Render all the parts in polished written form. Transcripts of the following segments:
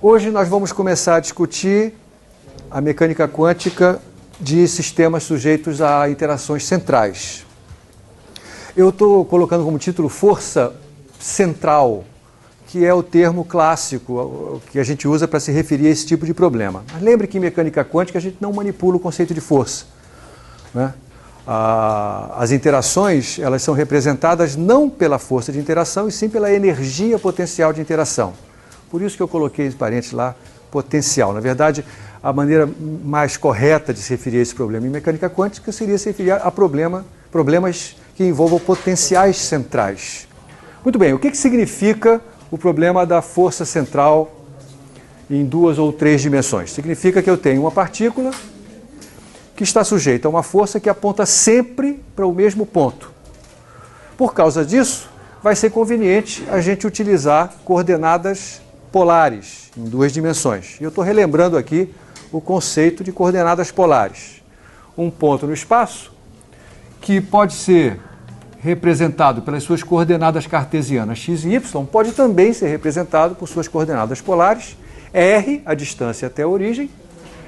Hoje nós vamos começar a discutir a mecânica quântica de sistemas sujeitos a interações centrais. Eu estou colocando como título força central, que é o termo clássico que a gente usa para se referir a esse tipo de problema. Mas lembre que em mecânica quântica a gente não manipula o conceito de força, né? As interações, elas são representadas não pela força de interação, e sim pela energia potencial de interação. Por isso que eu coloquei esse parênteses lá, potencial. Na verdade, a maneira mais correta de se referir a esse problema em mecânica quântica seria se referir a problemas que envolvam potenciais centrais. Muito bem, o que significa o problema da força central em 2 ou 3 dimensões? Significa que eu tenho uma partícula que está sujeita a uma força que aponta sempre para o mesmo ponto. Por causa disso, vai ser conveniente a gente utilizar coordenadas polares em 2 dimensões. E eu estou relembrando aqui o conceito de coordenadas polares. Um ponto no espaço que pode ser representado pelas suas coordenadas cartesianas x e y, pode também ser representado por suas coordenadas polares, r, a distância até a origem,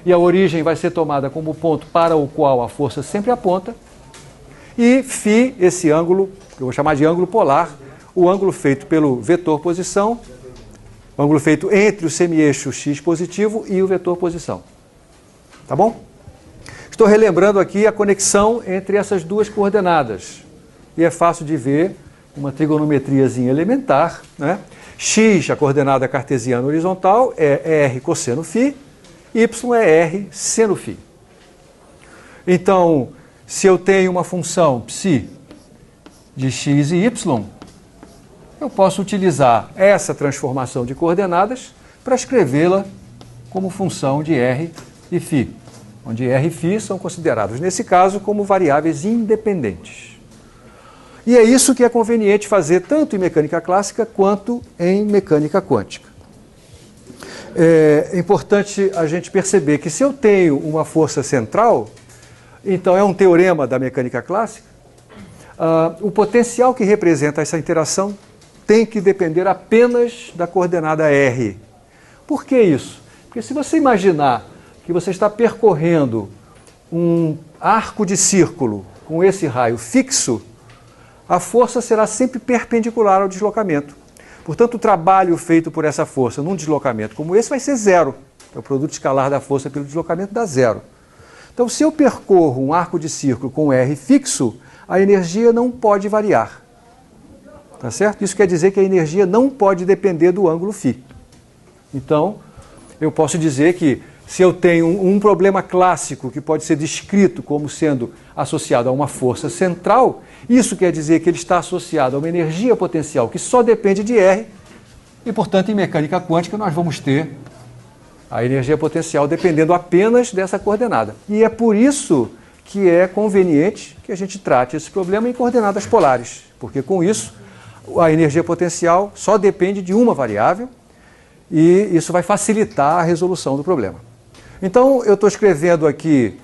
e a origem vai ser tomada como ponto para o qual a força sempre aponta, e φ, esse ângulo, que eu vou chamar de ângulo polar, o ângulo feito pelo vetor posição, o ângulo feito entre o semi-eixo x positivo e o vetor posição. Tá bom? Estou relembrando aqui a conexão entre essas 2 coordenadas. E é fácil de ver uma trigonometriazinha elementar, né? X, a coordenada cartesiana horizontal, é r cosseno φ, y é r seno φ. Então, se eu tenho uma função psi de x e y, eu posso utilizar essa transformação de coordenadas para escrevê-la como função de r e φ, onde r e φ são considerados, nesse caso, como variáveis independentes. E é isso que é conveniente fazer tanto em mecânica clássica quanto em mecânica quântica. É importante a gente perceber que se eu tenho uma força central, então é um teorema da mecânica clássica, o potencial que representa essa interação tem que depender apenas da coordenada r. Por que isso? Porque se você imaginar que você está percorrendo um arco de círculo com esse raio fixo, a força será sempre perpendicular ao deslocamento. Portanto, o trabalho feito por essa força num deslocamento como esse vai ser zero. O produto escalar da força pelo deslocamento dá zero. Então, se eu percorro um arco de círculo com r fixo, a energia não pode variar. Tá certo? Isso quer dizer que a energia não pode depender do ângulo φ. Então, eu posso dizer que se eu tenho um problema clássico que pode ser descrito como sendo associado a uma força central, isso quer dizer que ele está associado a uma energia potencial que só depende de R, e, portanto, em mecânica quântica nós vamos ter a energia potencial dependendo apenas dessa coordenada. E é por isso que é conveniente que a gente trate esse problema em coordenadas polares, porque com isso a energia potencial só depende de uma variável e isso vai facilitar a resolução do problema. Então, eu estou escrevendo aqui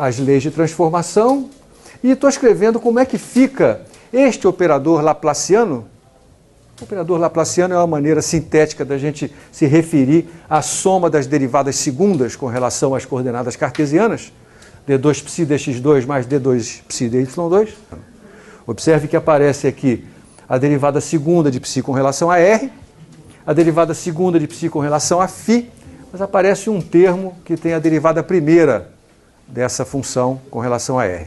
as leis de transformação e estou escrevendo como é que fica este operador laplaciano. O operador laplaciano é uma maneira sintética da gente se referir à soma das derivadas segundas com relação às coordenadas cartesianas, d2 psi dx2 mais d2 psi dy2. Observe que aparece aqui a derivada segunda de psi com relação a r, a derivada segunda de psi com relação a φ, mas aparece um termo que tem a derivada primeira dessa função com relação a r.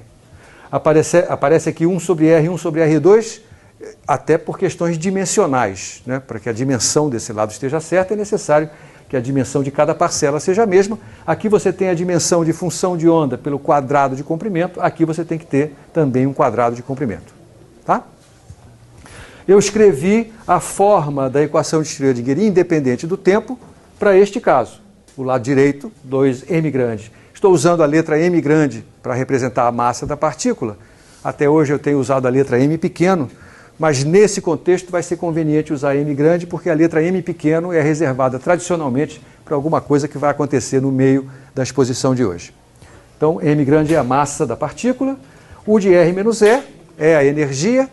Aparece aqui 1 sobre r e 1 sobre r2, até por questões dimensionais, né? Para que a dimensão desse lado esteja certa, é necessário que a dimensão de cada parcela seja a mesma. Aqui você tem a dimensão de função de onda pelo quadrado de comprimento, aqui você tem que ter também um quadrado de comprimento. Tá? Eu escrevi a forma da equação de Schrödinger independente do tempo para este caso. O lado direito, 2m grande. Estou usando a letra m grande para representar a massa da partícula. Até hoje eu tenho usado a letra m pequeno, mas nesse contexto vai ser conveniente usar m grande porque a letra m pequeno é reservada tradicionalmente para alguma coisa que vai acontecer no meio da exposição de hoje. Então, m grande é a massa da partícula, o de R menos E é a energia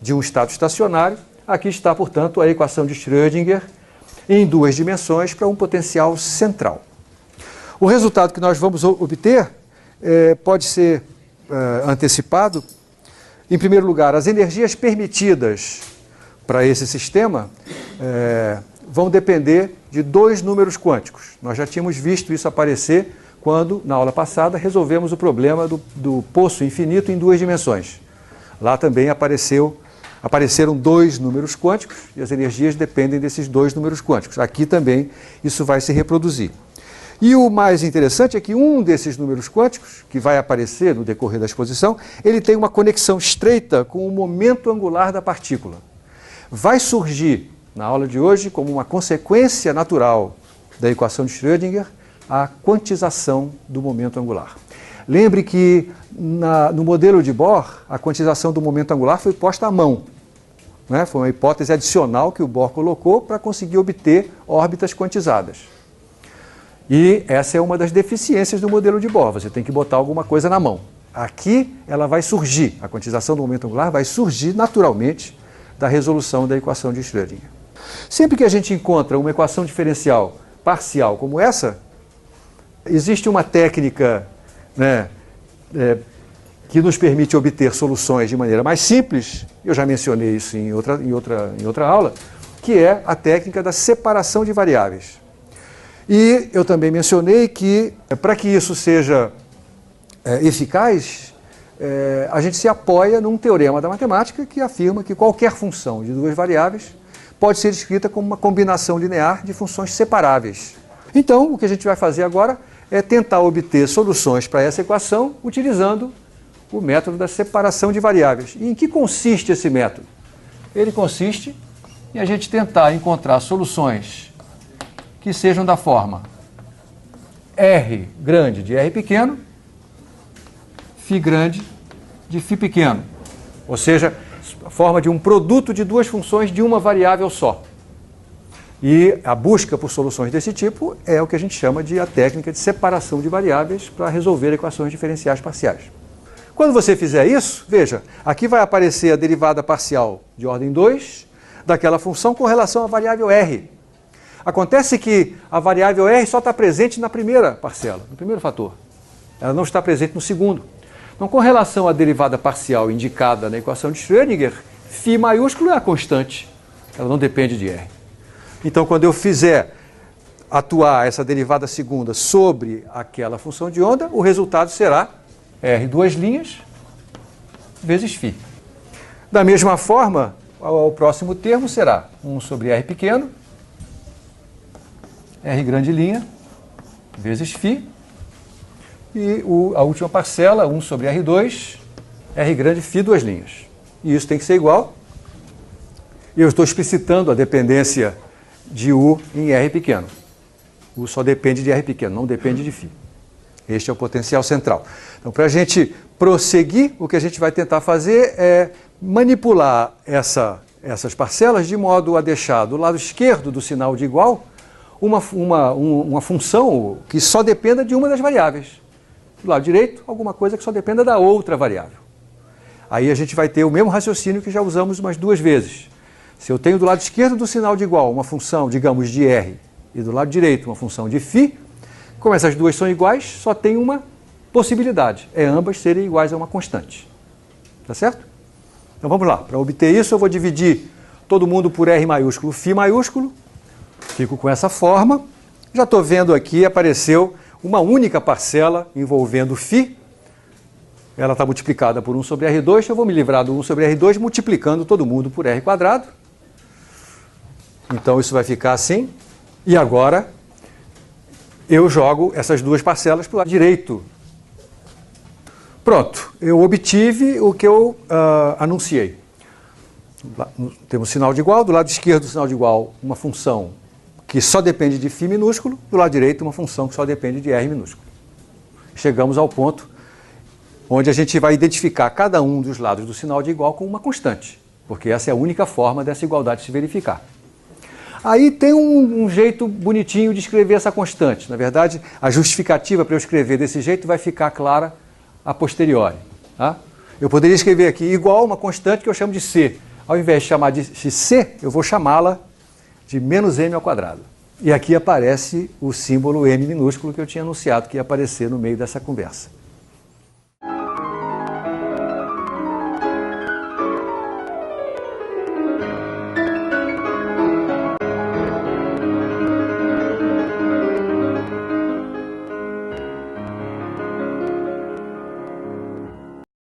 de um estado estacionário. Aqui está, portanto, a equação de Schrödinger em duas dimensões para um potencial central. O resultado que nós vamos obter pode ser antecipado. Em primeiro lugar, as energias permitidas para esse sistema vão depender de dois números quânticos. Nós já tínhamos visto isso aparecer quando, na aula passada, resolvemos o problema do poço infinito em duas dimensões. Lá também apareceram dois números quânticos e as energias dependem desses dois números quânticos. Aqui também isso vai se reproduzir. E o mais interessante é que um desses números quânticos, que vai aparecer no decorrer da exposição, ele tem uma conexão estreita com o momento angular da partícula. Vai surgir, na aula de hoje, como uma consequência natural da equação de Schrödinger, a quantização do momento angular. Lembre que no modelo de Bohr, a quantização do momento angular foi posta à mão. Né? Foi uma hipótese adicional que o Bohr colocou para conseguir obter órbitas quantizadas. E essa é uma das deficiências do modelo de Bohr, você tem que botar alguma coisa na mão. Aqui ela vai surgir, a quantização do momento angular vai surgir naturalmente da resolução da equação de Schrödinger. Sempre que a gente encontra uma equação diferencial parcial como essa, existe uma técnica, né, que nos permite obter soluções de maneira mais simples, eu já mencionei isso em outra aula, que é a técnica da separação de variáveis. E eu também mencionei que, para que isso seja eficaz, a gente se apoia num teorema da matemática que afirma que qualquer função de duas variáveis pode ser descrita como uma combinação linear de funções separáveis. Então, o que a gente vai fazer agora é tentar obter soluções para essa equação utilizando o método da separação de variáveis. E em que consiste esse método? Ele consiste em a gente tentar encontrar soluções que sejam da forma R grande de R pequeno, Φ grande de Φ pequeno. Ou seja, a forma de um produto de duas funções de uma variável só. E a busca por soluções desse tipo é o que a gente chama de a técnica de separação de variáveis para resolver equações diferenciais parciais. Quando você fizer isso, veja, aqui vai aparecer a derivada parcial de ordem 2 daquela função com relação à variável R. Acontece que a variável R só está presente na primeira parcela, no primeiro fator. Ela não está presente no segundo. Então, com relação à derivada parcial indicada na equação de Schrödinger, Φ maiúsculo é a constante, ela não depende de R. Então, quando eu fizer atuar essa derivada segunda sobre aquela função de onda, o resultado será R duas linhas vezes Φ. Da mesma forma, o próximo termo será 1 sobre R pequeno, R grande linha, vezes Φ. E a última parcela, 1 sobre R2, R grande Φ duas linhas. E isso tem que ser igual. Eu estou explicitando a dependência de U em R pequeno. U só depende de R pequeno, não depende de Φ. Este é o potencial central. Então, para a gente prosseguir, o que a gente vai tentar fazer é manipular essas parcelas de modo a deixar do lado esquerdo do sinal de igual uma função que só dependa de uma das variáveis. Do lado direito, alguma coisa que só dependa da outra variável. Aí a gente vai ter o mesmo raciocínio que já usamos umas duas vezes. Se eu tenho do lado esquerdo do sinal de igual uma função, digamos, de R, e do lado direito uma função de Φ, como essas duas são iguais, só tem uma possibilidade, é ambas serem iguais a uma constante. Tá certo? Então vamos lá, para obter isso eu vou dividir todo mundo por R maiúsculo, Φ maiúsculo, fico com essa forma, já estou vendo aqui, apareceu uma única parcela envolvendo Φ, ela está multiplicada por 1 sobre R2, eu vou me livrar do 1 sobre R2 multiplicando todo mundo por R quadrado. Então isso vai ficar assim. E agora eu jogo essas duas parcelas para o lado direito. Pronto, eu obtive o que eu anunciei. Temos sinal de igual, do lado esquerdo do sinal de igual uma função que só depende de Φ minúsculo, do lado direito uma função que só depende de R minúsculo. Chegamos ao ponto onde a gente vai identificar cada um dos lados do sinal de igual com uma constante, porque essa é a única forma dessa igualdade se verificar. Aí tem um jeito bonitinho de escrever essa constante. Na verdade, a justificativa para eu escrever desse jeito vai ficar clara a posteriori. Tá? Eu poderia escrever aqui igual uma constante que eu chamo de C. Ao invés de chamar de C, eu vou chamá-la de menos m ao quadrado. E aqui aparece o símbolo m minúsculo que eu tinha anunciado que ia aparecer no meio dessa conversa.